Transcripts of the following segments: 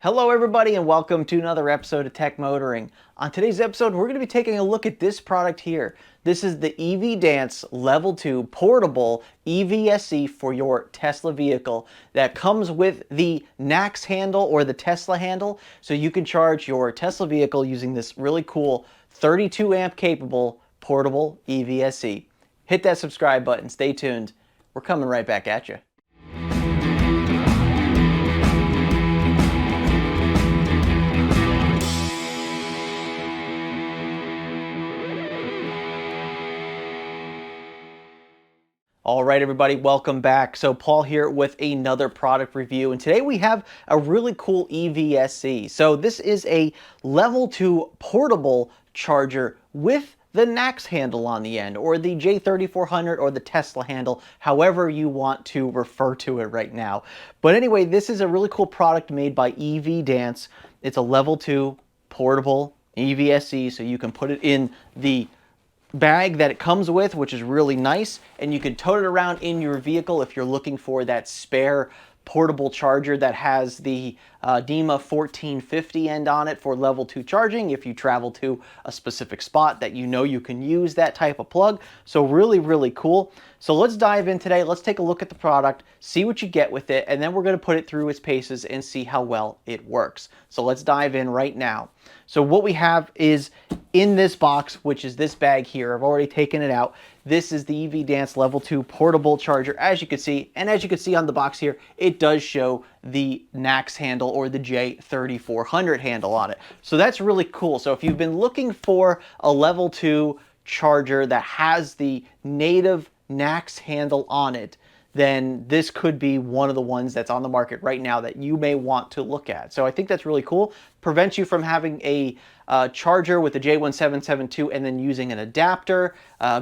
Hello everybody and welcome to another episode of Tech Motoring. On today's episode we're going to be taking a look at this product here. This is the EVDANCE Level 2 Portable EVSE for your Tesla vehicle that comes with the NACS handle or the Tesla handle, so you can charge your Tesla vehicle using this really cool 32 amp capable portable EVSE. Hit that subscribe button, stay tuned, we're coming right back at you. All right, everybody, welcome back. So Paul here with another product review, and today we have a really cool EVSE. So this is a level 2 portable charger with the NACS handle on the end, or the J3400 or the Tesla handle, however you want to refer to it right now. But anyway, this is a really cool product made by EVDANCE. It's a level 2 portable EVSE, so you can put it in the bag that it comes with, which is really nice, and you can tote it around in your vehicle if you're looking for that spare portable charger that has the NEMA 1450 end on it for level 2 charging if you travel to a specific spot that you know you can use that type of plug. So really cool. So let's dive in today. Let's take a look at the product, see what you get with it, and then we're going to put it through its paces and see how well it works. So let's dive in right now. So what we have is in this box, which is this bag here. I've already taken it out. This is the EVDANCE Level 2 portable charger, as you can see. And as you can see on the box here, it does show the NACS handle or the J3400 handle on it. So that's really cool. So if you've been looking for a level 2 charger that has the native NACS handle on it, then this could be one of the ones that's on the market right now that you may want to look at. So I think that's really cool. Prevents you from having a charger with the J1772 and then using an adapter.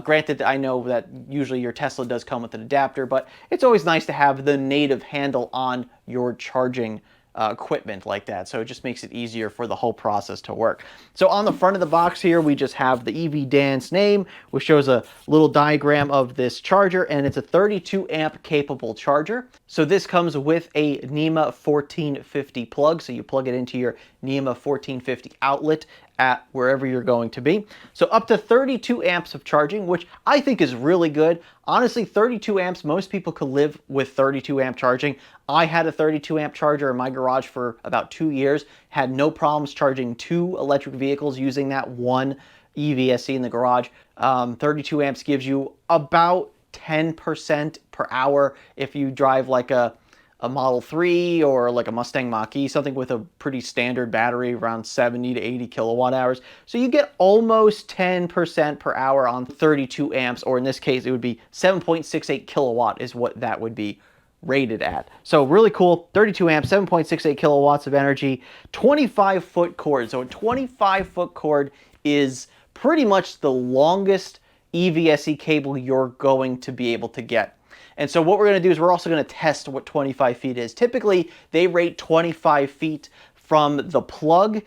Granted, I know that usually your Tesla does come with an adapter, but it's always nice to have the native handle on your charging equipment like that, so it just makes it easier for the whole process to work. So on the front of the box here we just have the EVDANCE name, which shows a little diagram of this charger, and it's a 32 amp capable charger. So this comes with a NEMA 1450 plug, so you plug it into your NEMA 1450 outlet at wherever you're going to be. So up to 32 amps of charging, which I think is really good. Honestly, 32 amps, most people could live with 32 amp charging. I had a 32 amp charger in my garage for about 2 years, had no problems charging 2 electric vehicles using that one EVSE in the garage. 32 amps gives you about 10% per hour if you drive like a Model 3 or like a Mustang Mach-E, something with a pretty standard battery around 70 to 80 kilowatt hours. So you get almost 10% per hour on 32 amps, or in this case it would be 7.68 kilowatt is what that would be rated at. So really cool, 32 amps, 7.68 kilowatts of energy, 25-foot cord. So a 25-foot cord is pretty much the longest EVSE cable you're going to be able to get. And so what we're going to do is we're also going to test what 25 feet is. Typically, they rate 25 feet from the plug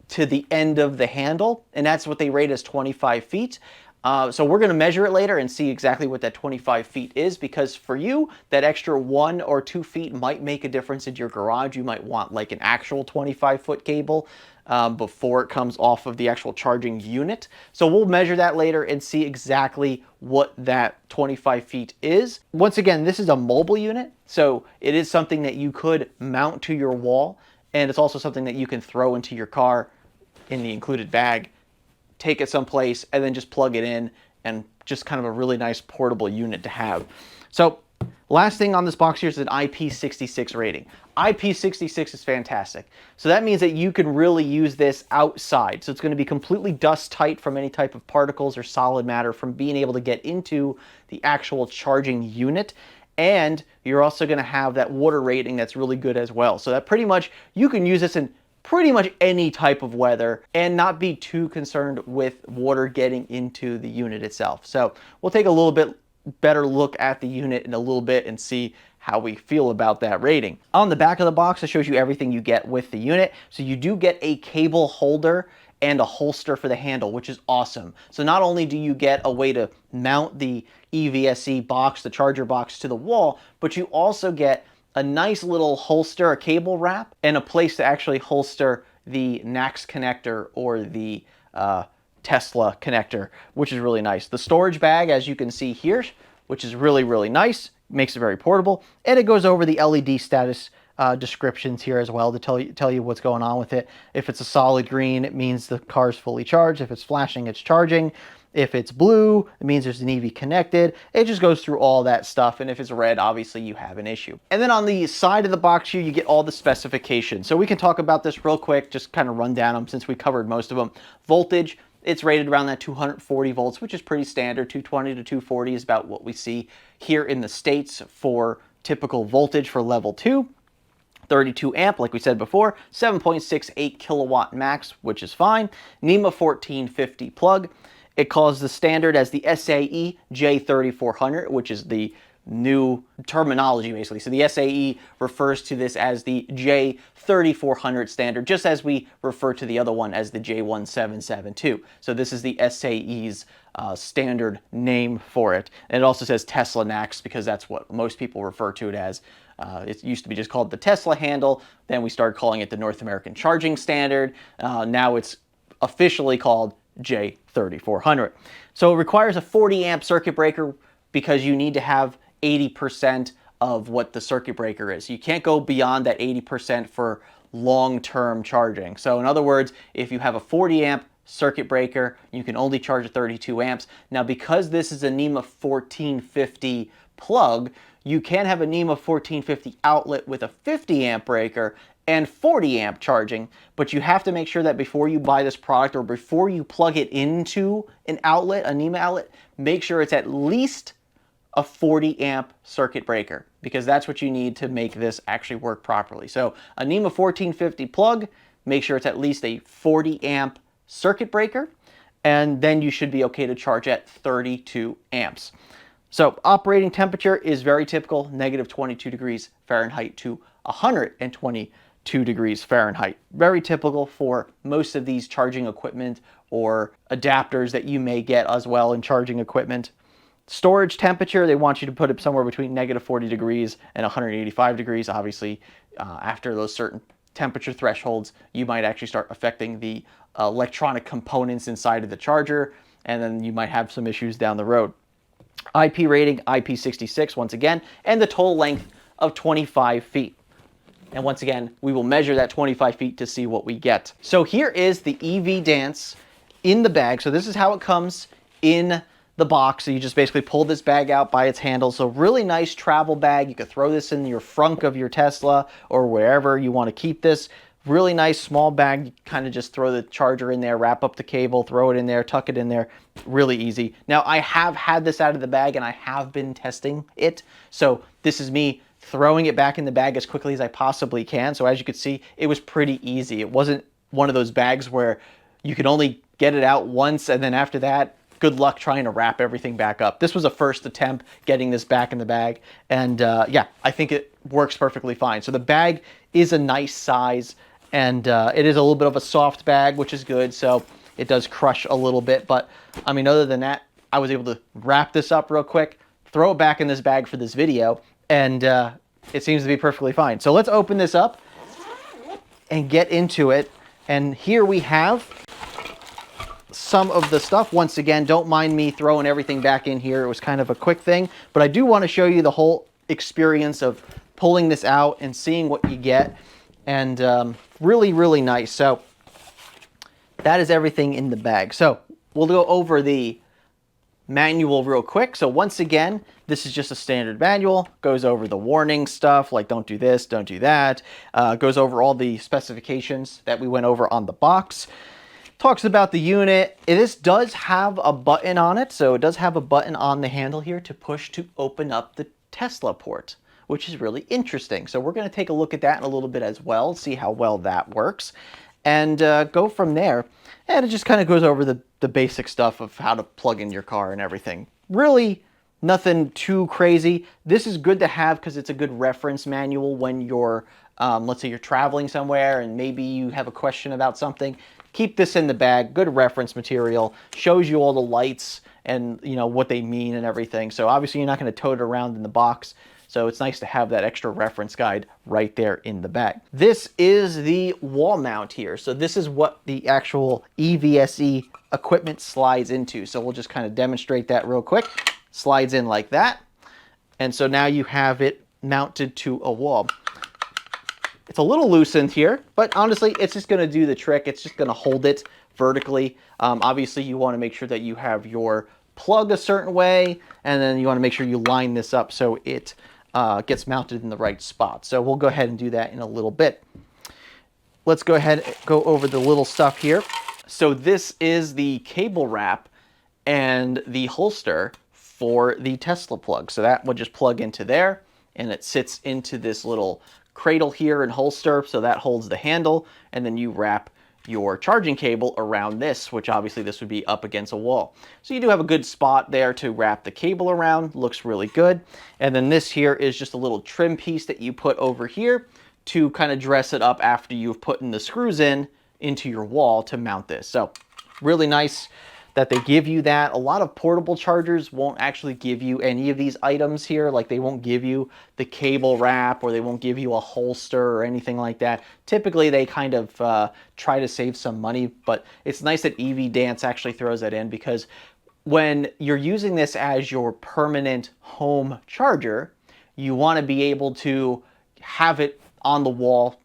to the end of the handle, and that's what they rate as 25 feet. So we're going to measure it later and see exactly what that 25 feet is, because for you, that extra 1 or 2 feet might make a difference in your garage. You might want like an actual 25-foot cable before it comes off of the actual charging unit. So we'll measure that later and see exactly what that 25 feet is. Once again, this is a mobile unit, so it is something that you could mount to your wall, and it's also something that you can throw into your car in the included bag, take it someplace, and then just plug it in, and just kind of a really nice portable unit to have. So last thing on this box here is an IP66 rating. IP66 is fantastic. So that means that you can really use this outside. So it's going to be completely dust tight from any type of particles or solid matter from being able to get into the actual charging unit. And you're also going to have that water rating that's really good as well. So that pretty much, you can use this in pretty much any type of weather and not be too concerned with water getting into the unit itself. So we'll take a little bit better look at the unit in a little bit and see how we feel about that rating. On the back of the box, it shows you everything you get with the unit. So you do get a cable holder and a holster for the handle, which is awesome. So not only do you get a way to mount the EVSE box, the charger box, to the wall, but you also get a nice little holster, a cable wrap, and a place to actually holster the NACS connector or the Tesla connector, which is really nice. The storage bag, as you can see here, which is really, really nice, makes it very portable, and it goes over the LED status descriptions here as well to tell you what's going on with it. If it's a solid green, it means the car's fully charged. If it's flashing, it's charging. If it's blue, it means there's an EV connected. It just goes through all that stuff. And if it's red, obviously you have an issue. And then on the side of the box here, you get all the specifications. So we can talk about this real quick, just kind of run down them since we covered most of them. Voltage, it's rated around that 240 volts, which is pretty standard. 220 to 240 is about what we see here in the States for typical voltage for level 2. 32 amp, like we said before, 7.68 kilowatt max, which is fine. NEMA 1450 plug. It calls the standard as the SAE J3400, which is the new terminology basically. So the SAE refers to this as the J3400 standard, just as we refer to the other one as the J1772. So this is the SAE's standard name for it. And it also says Tesla NACS because that's what most people refer to it as. It used to be just called the Tesla handle. Then we started calling it the North American Charging Standard. Now it's officially called J3400. So it requires a 40 amp circuit breaker because you need to have 80% of what the circuit breaker is. You can't go beyond that 80% for long-term charging. So in other words, if you have a 40 amp circuit breaker, you can only charge at 32 amps. Now, because this is a NEMA 1450 plug, you can have a NEMA 1450 outlet with a 50 amp breaker and 40 amp charging, but you have to make sure that before you buy this product or before you plug it into an outlet, a NEMA outlet, make sure it's at least a 40 amp circuit breaker, because that's what you need to make this actually work properly. So a NEMA 1450 plug, make sure it's at least a 40 amp circuit breaker, and then you should be okay to charge at 32 amps. So operating temperature is very typical, negative 22 degrees Fahrenheit to 122 degrees Fahrenheit. Very typical for most of these charging equipment or adapters that you may get as well in charging equipment. Storage temperature, they want you to put it somewhere between negative 40 degrees and 185 degrees. Obviously, after those certain temperature thresholds, you might actually start affecting the electronic components inside of the charger, and then you might have some issues down the road. IP rating, IP66 once again, and the total length of 25 feet. And once again, we will measure that 25 feet to see what we get. So here is the EVDANCE in the bag. So this is how it comes in the box. So you just basically pull this bag out by its handle. So really nice travel bag. You could throw this in your frunk of your Tesla or wherever you want to keep this. Really nice small bag. You kind of just throw the charger in there, wrap up the cable, throw it in there, tuck it in there. Really easy. Now, I have had this out of the bag and I have been testing it. So this is me throwing it back in the bag as quickly as I possibly can. So as you can see, it was pretty easy. It wasn't one of those bags where you could only get it out once and then after that, good luck trying to wrap everything back up. This was a first attempt getting this back in the bag. And yeah, I think it works perfectly fine. So the bag is a nice size. And it is a little bit of a soft bag, which is good. So it does crush a little bit. But I mean, other than that, I was able to wrap this up real quick, throw it back in this bag for this video, and it seems to be perfectly fine. So let's open this up and get into it. And here we have some of the stuff. Once again, don't mind me throwing everything back in here. It was kind of a quick thing. But I do want to show you the whole experience of pulling this out and seeing what you get. And really, really nice. So that is everything in the bag. So we'll go over the manual real quick. So once again, this is just a standard manual. Goes over the warning stuff, like don't do this, don't do that. Goes over all the specifications that we went over on the box. Talks about the unit. This does have a button on it. So it does have a button on the handle here to push to open up the Tesla port, which is really interesting. So we're going to take a look at that in a little bit as well, see how well that works, and go from there. And it just kind of goes over the basic stuff of how to plug in your car and everything. Really nothing too crazy. This is good to have because it's a good reference manual when you're, let's say you're traveling somewhere and maybe you have a question about something. Keep this in the bag, good reference material, shows you all the lights and you know what they mean and everything. So obviously you're not going to tote it around in the box. So it's nice to have that extra reference guide right there in the bag. This is the wall mount here. So this is what the actual EVSE equipment slides into. So we'll just kind of demonstrate that real quick. Slides in like that. And so now you have it mounted to a wall. It's a little loosened here, but honestly, it's just going to do the trick. It's just going to hold it vertically. Obviously, you want to make sure that you have your plug a certain way, and then you want to make sure you line this up so it gets mounted in the right spot. So we'll go ahead and do that in a little bit. Let's go ahead and go over the little stuff here. So this is the cable wrap and the holster for the Tesla plug. So that would just plug into there, and it sits into this little cradle here and holster, so that holds the handle, and then you wrap your charging cable around this, which obviously this would be up against a wall. So you do have a good spot there to wrap the cable around. Looks really good. And then this here is just a little trim piece that you put over here to kind of dress it up after you've put in the screws into your wall to mount this. So really nice that they give you that. A lot of portable chargers won't actually give you any of these items here. Like they won't give you the cable wrap, or they won't give you a holster or anything like that. Typically they kind of try to save some money, but it's nice that EVDANCE actually throws that in, because when you're using this as your permanent home charger, you want to be able to have it on the wall,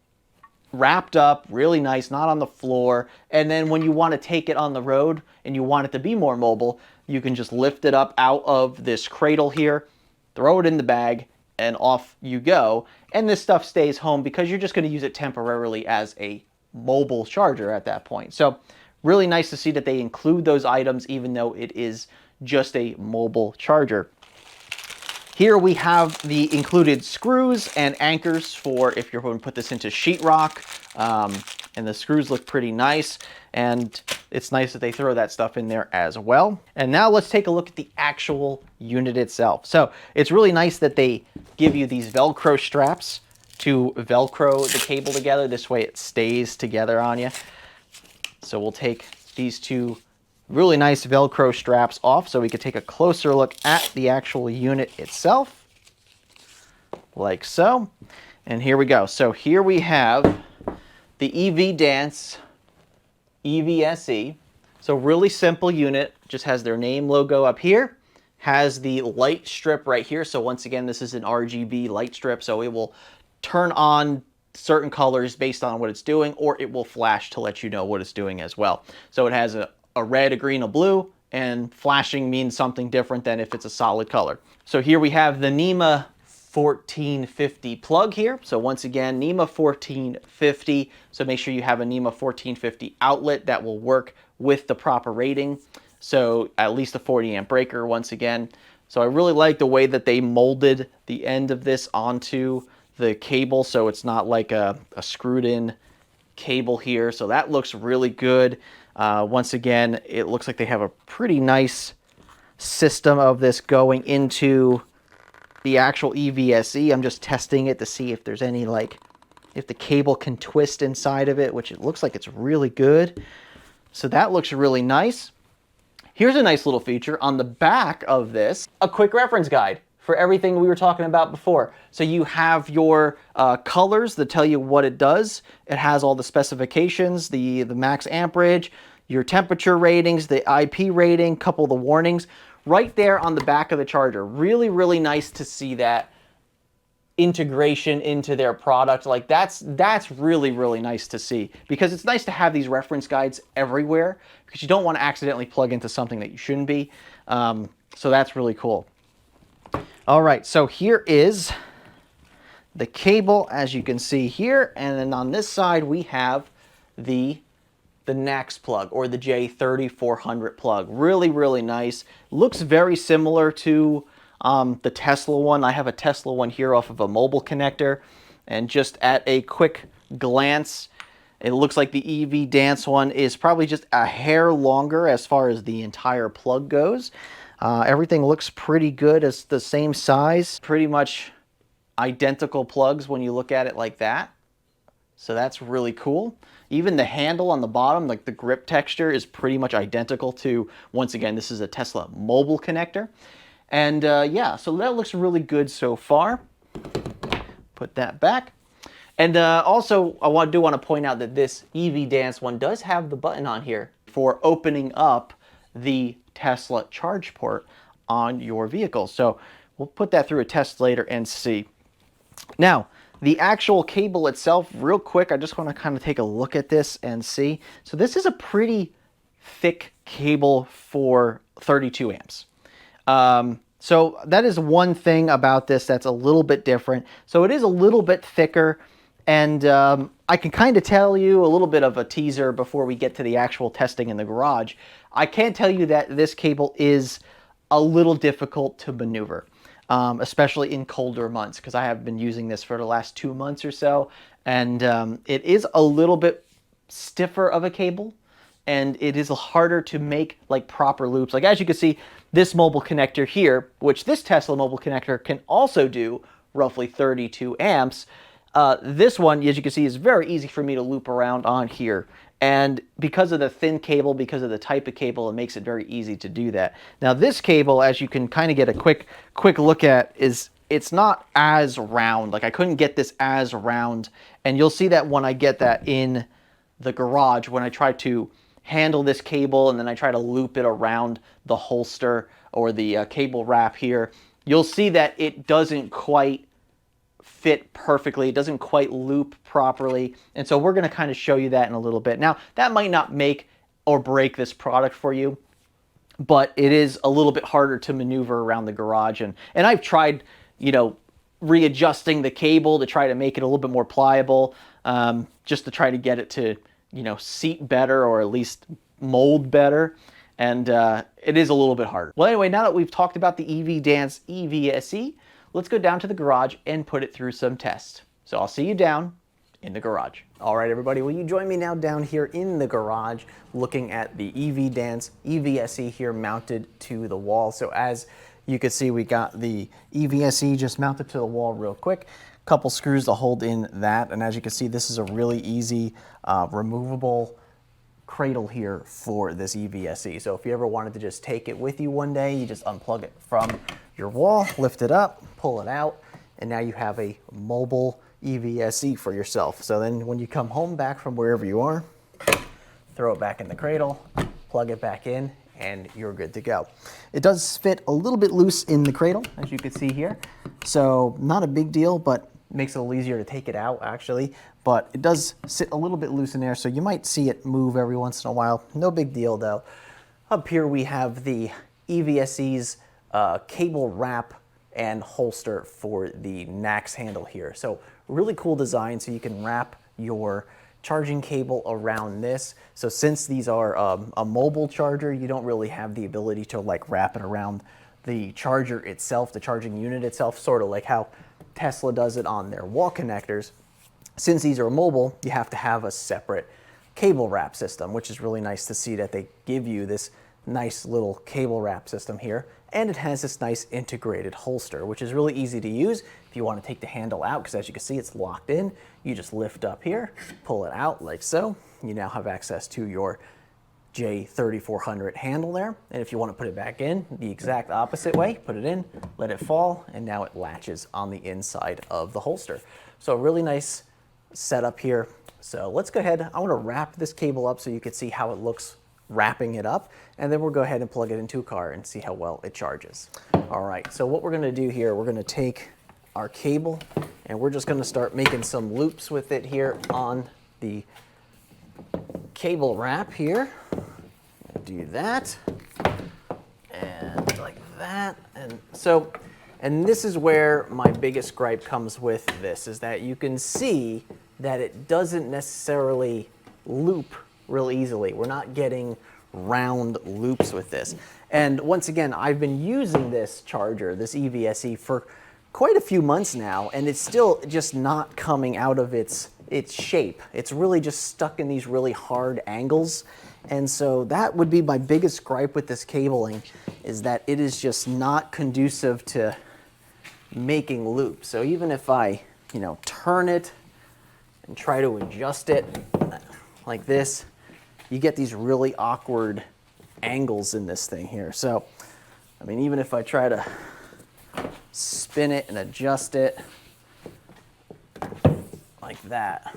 wrapped up really nice, not on the floor. And then when you want to take it on the road and you want it to be more mobile, you can just lift it up out of this cradle here, throw it in the bag, and off you go. And this stuff stays home because you're just going to use it temporarily as a mobile charger at that point. So really nice to see that they include those items even though it is just a mobile charger. Here we have the included screws and anchors for if you're going to put this into sheetrock. And the screws look pretty nice. And it's nice that they throw that stuff in there as well. And now let's take a look at the actual unit itself. So it's really nice that they give you these Velcro straps to Velcro the cable together. This way it stays together on you. So we'll take these two really nice Velcro straps off so we could take a closer look at the actual unit itself, like so. And here we go. So here we have the EVDANCE EVSE. So really simple unit, just has their name logo up here, has the light strip right here. So once again, this is an RGB light strip, so it will turn on certain colors based on what it's doing, or it will flash to let you know what it's doing as well. So it has a red, a green, a blue, and flashing means something different than if it's a solid color. So here we have the NEMA 1450 plug here. So once again, NEMA 1450. So make sure you have a NEMA 1450 outlet that will work with the proper rating. So at least a 40 amp breaker once again. So I really like the way that they molded the end of this onto the cable, so it's not like a screwed in cable here. So that looks really good. Once again, it looks like they have a pretty nice system of this going into the actual EVSE. I'm just testing it to see if there's any, like, if the cable can twist inside of it, which it looks like it's really good. So that looks really nice. Here's a nice little feature on the back of this, a quick reference guide for everything we were talking about before. So you have your colors that tell you what it does. It has all the specifications, the max amperage, your temperature ratings, the IP rating, couple of the warnings, right there on the back of the charger. Really, really nice to see that integration into their product. Like that's really, really nice to see, because it's nice to have these reference guides everywhere, because you don't want to accidentally plug into something that you shouldn't be. So that's really cool. All right, so here is the cable, as you can see here, and then on this side we have the NACS plug, or the J3400 plug. Really, really nice. Looks very similar to the Tesla one. I have a Tesla one here off of a mobile connector, and just at a quick glance, it looks like the EVDANCE one is probably just a hair longer as far as the entire plug goes. Everything looks pretty good. It's the same size, pretty much identical plugs when you look at it like that. So that's really cool. Even the handle on the bottom, like the grip texture, is pretty much identical to, once again, this is a Tesla mobile connector. And yeah, so that looks really good so far. Put that back. And also, I do want to point out that this EVDANCE one does have the button on here for opening up the Tesla charge port on your vehicle. So we'll put that through a test later and see. Now, the actual cable itself, real quick, I just want to kind of take a look at this and see. So this is a pretty thick cable for 32 amps. So that is one thing about this that's a little bit different. So it is a little bit thicker. And I can kind of tell you a little bit of a teaser before we get to the actual testing in the garage. I can tell you that this cable is a little difficult to maneuver, especially in colder months, because I have been using this for the last 2 months or so. And it is a little bit stiffer of a cable, and it is harder to make like proper loops. Like as you can see, this mobile connector here, which this Tesla mobile connector can also do roughly 32 amps. This one, as you can see, is very easy for me to loop around on here. And because of the thin cable, because of the type of cable, it makes it very easy to do that. Now this cable, as you can kind of get a quick look at, it's not as round. Like I couldn't get this as round. And you'll see that when I get that in the garage, when I try to handle this cable and then I try to loop it around the holster or the cable wrap here, you'll see that it doesn't quite fit perfectly. It doesn't quite loop properly. And so we're going to kind of show you that in a little bit. Now, that might not make or break this product for you, but it is a little bit harder to maneuver around the garage. And I've tried, you know, readjusting the cable to try to make it a little bit more pliable, just to try to get it to, you know, seat better or at least mold better. And it is a little bit harder. Well, anyway, now that we've talked about the EVDANCE EVSE, let's go down to the garage and put it through some tests. So I'll see you down in the garage. All right, everybody, will you join me now down here in the garage looking at the EVDANCE EVSE here mounted to the wall. So as you can see, we got the EVSE just mounted to the wall real quick. Couple screws to hold in that. And as you can see, this is a really easy removable cradle here for this EVSE. So if you ever wanted to just take it with you one day, you just unplug it from your wall, lift it up, pull it out, and now you have a mobile EVSE for yourself. So then when you come home back from wherever you are, throw it back in the cradle, plug it back in, and you're good to go. It does fit a little bit loose in the cradle, as you can see here. So not a big deal, but makes it a little easier to take it out actually. But it does sit a little bit loose in there, so you might see it move every once in a while. No big deal though. Up here we have the EVSE's cable wrap and holster for the NACS handle here. So really cool design, so you can wrap your charging cable around this. So since these are a mobile charger, you don't really have the ability to like wrap it around the charger itself, the charging unit itself, sort of like how Tesla does it on their wall connectors. Since these are mobile, you have to have a separate cable wrap system, which is really nice to see that they give you this nice little cable wrap system here. And it has this nice integrated holster, which is really easy to use if you want to take the handle out, because as you can see, it's locked in. You just lift up here, pull it out like so. You now have access to your J3400 handle there. And if you want to put it back in the exact opposite way, put it in, let it fall, and now it latches on the inside of the holster. So a really nice setup here. So let's go ahead. I want to wrap this cable up so you can see how it looks wrapping it up, and then we'll go ahead and plug it into a car and see how well it charges. All right, so what we're going to do here, we're going to take our cable and we're just going to start making some loops with it here on the cable wrap here. Do that and like that. And this is where my biggest gripe comes with this, is that you can see that it doesn't necessarily loop real easily. We're not getting round loops with this. And once again, I've been using this charger, this EVSE, for quite a few months now, and it's still just not coming out of its shape. It's really just stuck in these really hard angles. And so that would be my biggest gripe with this cabling, is that it is just not conducive to making loops. So even if I, you know, turn it and try to adjust it like this, you get these really awkward angles in this thing here. So, I mean, even if I try to spin it and adjust it, that.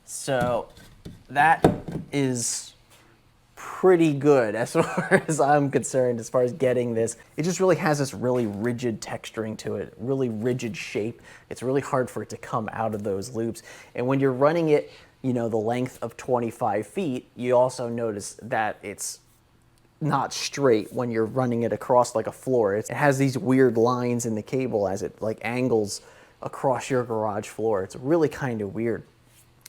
So that is pretty good as far as I'm concerned, as far as getting this. It just really has this really rigid texturing to it, really rigid shape. It's really hard for it to come out of those loops. And when you're running it, you know, the length of 25 feet, you also notice that it's not straight when you're running it across like a floor. It has these weird lines in the cable as it like angles across your garage floor. It's really kind of weird.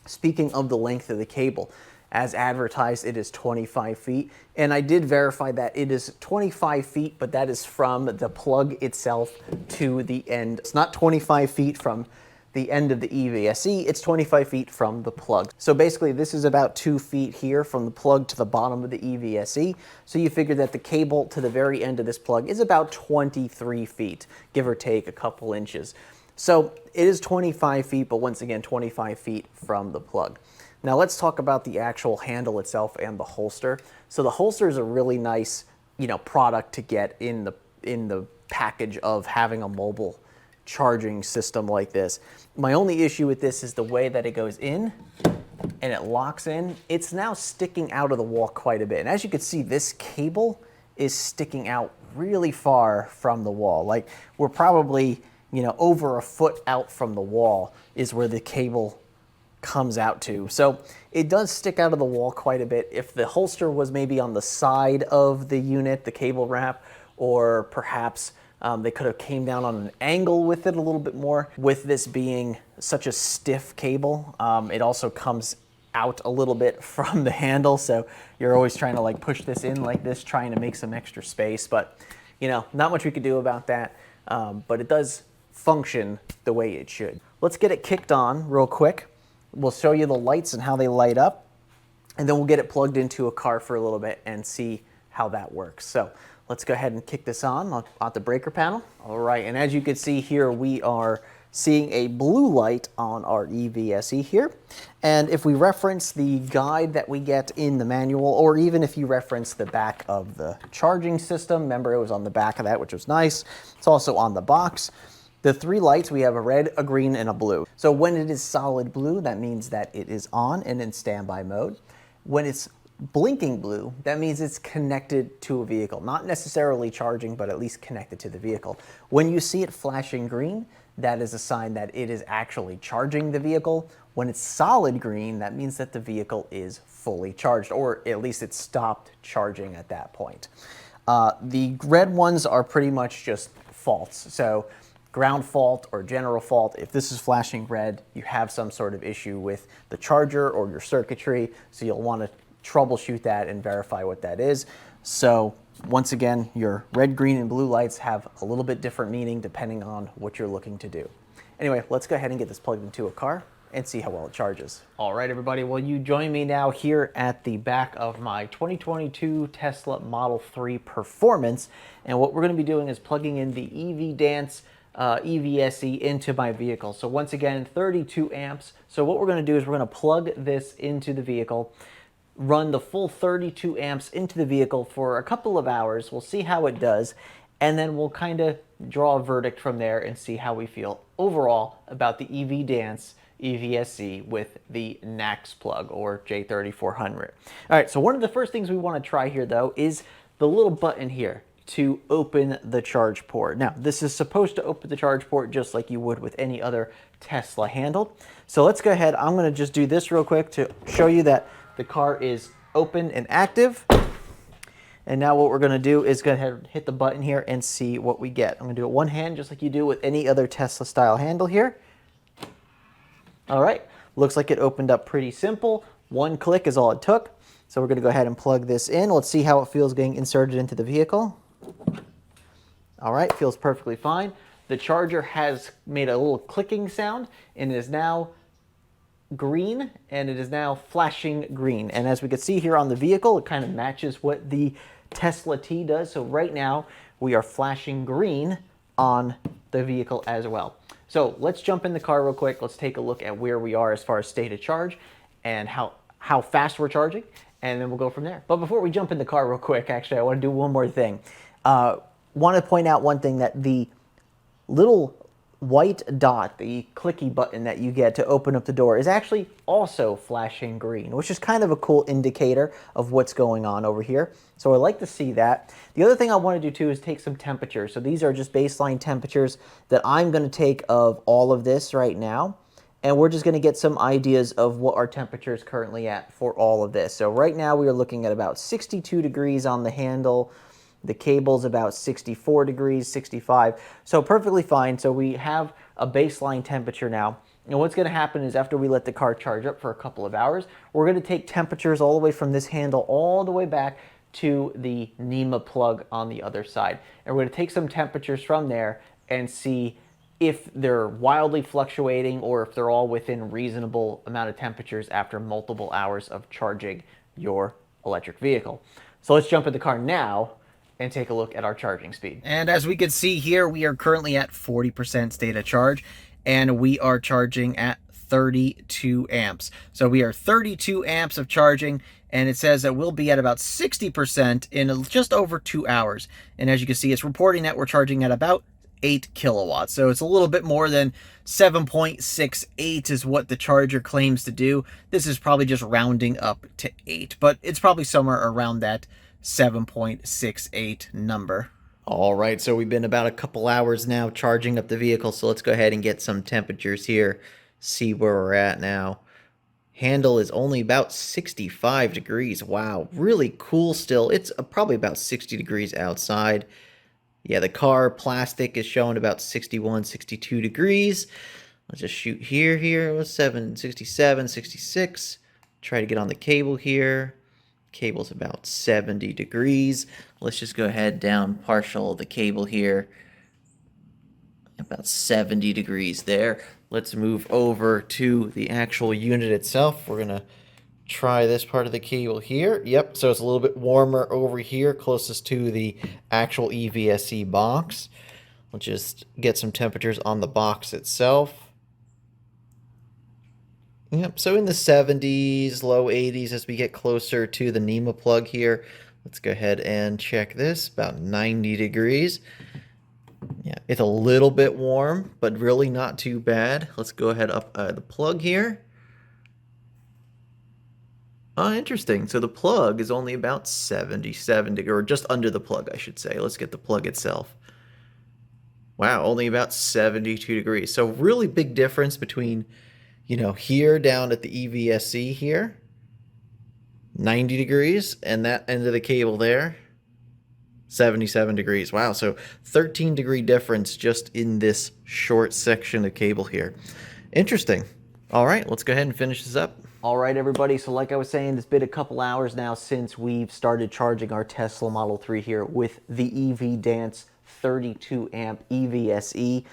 Speaking of the length of the cable, as advertised, it is 25 feet. And I did verify that it is 25 feet, but that is from the plug itself to the end. It's not 25 feet from the end of the EVSE, it's 25 feet from the plug. So basically this is about 2 feet here from the plug to the bottom of the EVSE. So you figure that the cable to the very end of this plug is about 23 feet, give or take a couple inches. So it is 25 feet, but once again, 25 feet from the plug. Now let's talk about the actual handle itself and the holster. So the holster is a really nice, you know, product to get in the package of having a mobile charging system like this. My only issue with this is the way that it goes in and it locks in. It's now sticking out of the wall quite a bit. And as you can see, this cable is sticking out really far from the wall. Like we're probably, you know, over a foot out from the wall is where the cable comes out to. So it does stick out of the wall quite a bit. If the holster was maybe on the side of the unit, the cable wrap, or perhaps they could have came down on an angle with it a little bit more. With this being such a stiff cable, it also comes out a little bit from the handle. So you're always trying to like push this in like this, trying to make some extra space. But you know, not much we could do about that. But it does function the way it should. Let's get it kicked on real quick. We'll show you the lights and how they light up, and then we'll get it plugged into a car for a little bit and see how that works. So let's go ahead and kick this on the breaker panel. All right, and as you can see here, we are seeing a blue light on our EVSE here. And if we reference the guide that we get in the manual, or even if you reference the back of the charging system, remember it was on the back of that, which was nice. It's also on the box. The three lights, we have a red, a green, and a blue. So when it is solid blue, that means that it is on and in standby mode. When it's blinking blue, that means it's connected to a vehicle. Not necessarily charging, but at least connected to the vehicle. When you see it flashing green, that is a sign that it is actually charging the vehicle. When it's solid green, that means that the vehicle is fully charged, or at least it stopped charging at that point. The red ones are pretty much just faults. So ground fault or general fault. If this is flashing red, you have some sort of issue with the charger or your circuitry, so you'll want to troubleshoot that and verify what that is. So once again, your red, green, and blue lights have a little bit different meaning depending on what you're looking to do. Anyway, let's go ahead and get this plugged into a car and see how well it charges. All right, everybody, well, you join me now here at the back of my 2022 Tesla Model 3 Performance, and what we're going to be doing is plugging in the EVDANCE EVSE into my vehicle. So once again, 32 amps. So what we're going to do is we're going to plug this into the vehicle, run the full 32 amps into the vehicle for a couple of hours. We'll see how it does, and then we'll kind of draw a verdict from there and see how we feel overall about the EVDANCE EVSE with the NACS plug, or J3400. All right, so one of the first things we want to try here though is the little button here to open the charge port. Now, this is supposed to open the charge port just like you would with any other Tesla handle. So let's go ahead. I'm going to just do this real quick to show you that the car is open and active. And now what we're going to do is go ahead and hit the button here and see what we get. I'm going to do it one hand just like you do with any other Tesla style handle here. All right, looks like it opened up pretty simple. One click is all it took. So we're going to go ahead and plug this in. Let's see how it feels getting inserted into the vehicle. All right, feels perfectly fine. The charger has made a little clicking sound and it is now green, and it is now flashing green. And as we can see here on the vehicle, it kind of matches what the Tesla T does. So right now we are flashing green on the vehicle as well. So let's jump in the car real quick. Let's take a look at where we are as far as state of charge and how fast we're charging, and then we'll go from there. But before we jump in the car real quick, actually, I want to do one more thing. Want to point out one thing, that the little white dot, the clicky button that you get to open up the door, is actually also flashing green, which is kind of a cool indicator of what's going on over here. So I like to see that. The other thing I want to do too is take some temperatures. So these are just baseline temperatures that I'm going to take of all of this right now. And we're just going to get some ideas of what our temperature is currently at for all of this. So right now we are looking at about 62 degrees on the handle. The cable's about 64 degrees, 65. So perfectly fine. So we have a baseline temperature now. And what's going to happen is after we let the car charge up for a couple of hours, we're going to take temperatures all the way from this handle all the way back to the NEMA plug on the other side. And we're going to take some temperatures from there and see if they're wildly fluctuating or if they're all within reasonable amount of temperatures after multiple hours of charging your electric vehicle. So let's jump in the car now and take a look at our charging speed. And as we can see here, we are currently at 40% state of charge, and we are charging at 32 amps. So we are 32 amps of charging, and it says that we'll be at about 60% in just over 2 hours. And as you can see, it's reporting that we're charging at about 8 kilowatts. So it's a little bit more than 7.68 is what the charger claims to do. This is probably just rounding up to 8, but it's probably somewhere around that 7.68 number. All right, so we've been about a couple hours now charging up the vehicle, so let's go ahead and get some temperatures here, see where we're at now. Handle is only about 65 degrees. Wow, really cool still. It's probably about 60 degrees outside. Yeah, the car plastic is showing about 61, 62 degrees. Let's just shoot here. It was 67, 66. Try to get on the cable here. Cable's about 70 degrees. Let's just go ahead down partial the cable here. About 70 degrees there. Let's move over to the actual unit itself. We're going to try this part of the cable here. Yep, so it's a little bit warmer over here, closest to the actual EVSE box. We'll just get some temperatures on the box itself. Yep, so in the 70s, low 80s as we get closer to the NEMA plug here. Let's go ahead and check this, about 90 degrees. Yeah, it's a little bit warm, but really not too bad. Let's go ahead up the plug here. Oh, interesting. So the plug is only about 77 degrees, or just under the plug, I should say. Let's get the plug itself. Wow, only about 72 degrees. So really big difference between, here down at the EVSE here, 90 degrees, and that end of the cable there, 77 degrees. Wow, so 13 degree difference just in this short section of cable here. Interesting. All right, let's go ahead and finish this up. All right, everybody, so like I was saying, it's been a couple hours now since we've started charging our Tesla Model 3 here with the EVDANCE 32 amp EVSE.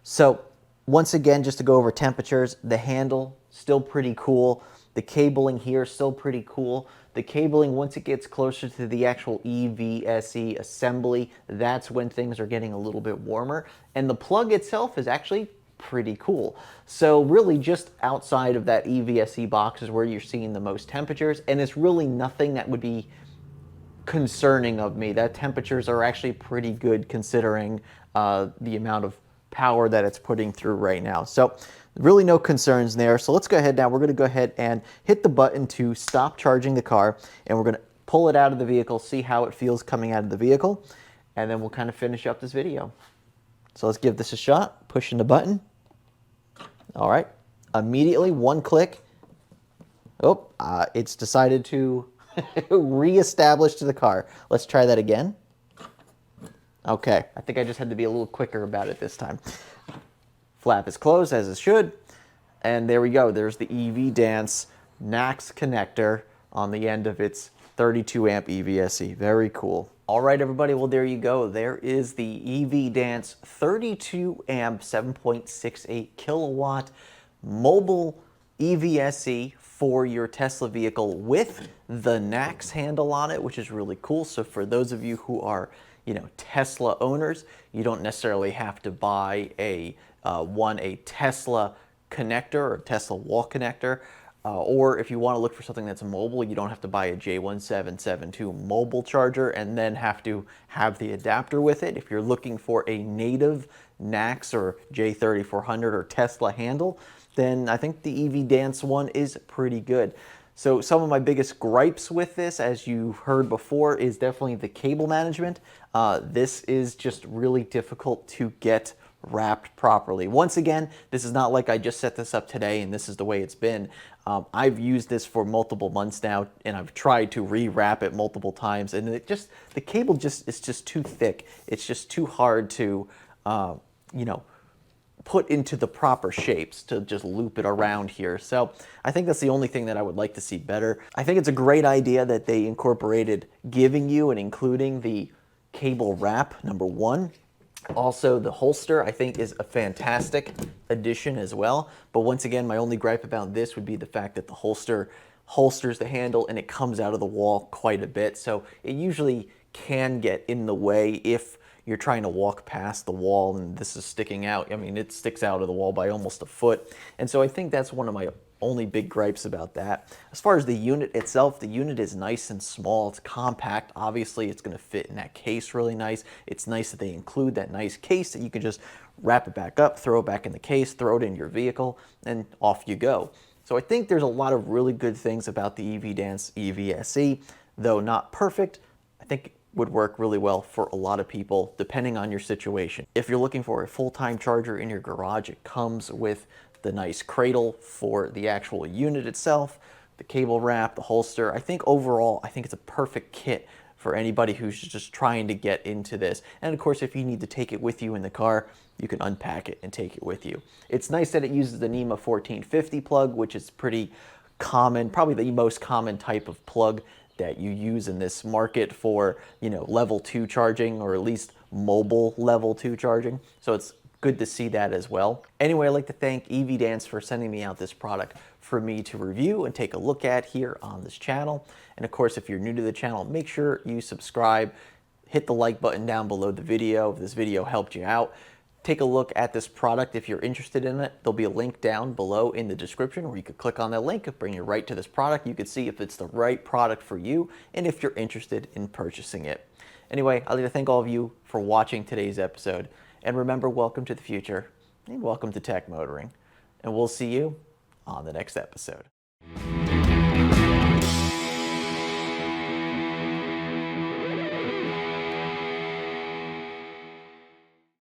So once again, just to go over temperatures, the handle, still pretty cool. The cabling here, still pretty cool. The cabling, once it gets closer to the actual EVSE assembly, that's when things are getting a little bit warmer. And the plug itself is actually pretty cool. So really just outside of that EVSE box is where you're seeing the most temperatures, and it's really nothing that would be concerning of me. That temperatures are actually pretty good considering the amount of power that it's putting through right now. So really no concerns there. So let's go ahead now. We're going to go ahead and hit the button to stop charging the car, and we're going to pull it out of the vehicle, see how it feels coming out of the vehicle, and then we'll kind of finish up this video. So let's give this a shot, pushing the button. All right, immediately, one click. Oh, it's decided to reestablish to the car. Let's try that again. Okay, I think I just had to be a little quicker about it this time. Flap is closed, as it should. And there we go. There's the EVDANCE NACS connector on the end of its 32 amp EVSE. Very cool. All right, everybody, well, there you go. There is the EVDANCE 32 amp 7.68 kilowatt mobile EVSE for your Tesla vehicle with the NACS handle on it, which is really cool. So for those of you who are, Tesla owners, you don't necessarily have to buy a Tesla connector or Tesla wall connector. Or if you want to look for something that's mobile, you don't have to buy a J1772 mobile charger and then have to have the adapter with it. If you're looking for a native NACS or J3400 or Tesla handle, then I think the EVDANCE one is pretty good. So some of my biggest gripes with this, as you heard before, is definitely the cable management. This is just really difficult to get wrapped properly. Once again, this is not like I just set this up today and this is the way it's been. I've used this for multiple months now, and I've tried to rewrap it multiple times, and the cable is just too thick. It's just too hard to, you know, put into the proper shapes to just loop it around here. So I think that's the only thing that I would like to see better. I think it's a great idea that they incorporated giving you and including the cable wrap, number one. Also, the holster, I think, is a fantastic addition as well. But once again, my only gripe about this would be the fact that the holster holsters the handle and it comes out of the wall quite a bit. So it usually can get in the way if you're trying to walk past the wall and this is sticking out. I mean, it sticks out of the wall by almost a foot. And so I think that's one of my only big gripes about that. As far as the unit itself, the unit is nice and small. It's compact. Obviously, it's going to fit in that case really nice. It's nice that they include that nice case that you can just wrap it back up, throw it back in the case, throw it in your vehicle, and off you go. So I think there's a lot of really good things about the EVDANCE EVSE, though not perfect. I think would work really well for a lot of people depending on your situation. If you're looking for a full-time charger in your garage, it comes with the nice cradle for the actual unit itself, the cable wrap, the holster. I think overall, I think it's a perfect kit for anybody who's just trying to get into this. And of course, if you need to take it with you in the car, you can unpack it and take it with you. It's nice that it uses the NEMA 1450 plug, which is pretty common, probably the most common type of plug that you use in this market for, you know, level 2 charging, or at least mobile level 2 charging. So it's good to see that as well. Anyway, I'd like to thank EVDANCE for sending me out this product for me to review and take a look at here on this channel. And of course, if you're new to the channel, make sure you subscribe, hit the like button down below the video if this video helped you out. Take a look at this product if you're interested in it. There'll be a link down below in the description where you could click on that link, bring you right to this product. You could see if it's the right product for you and if you're interested in purchasing it. Anyway, I'd like to thank all of you for watching today's episode. And remember, welcome to the future and welcome to Tech Motoring. And we'll see you on the next episode.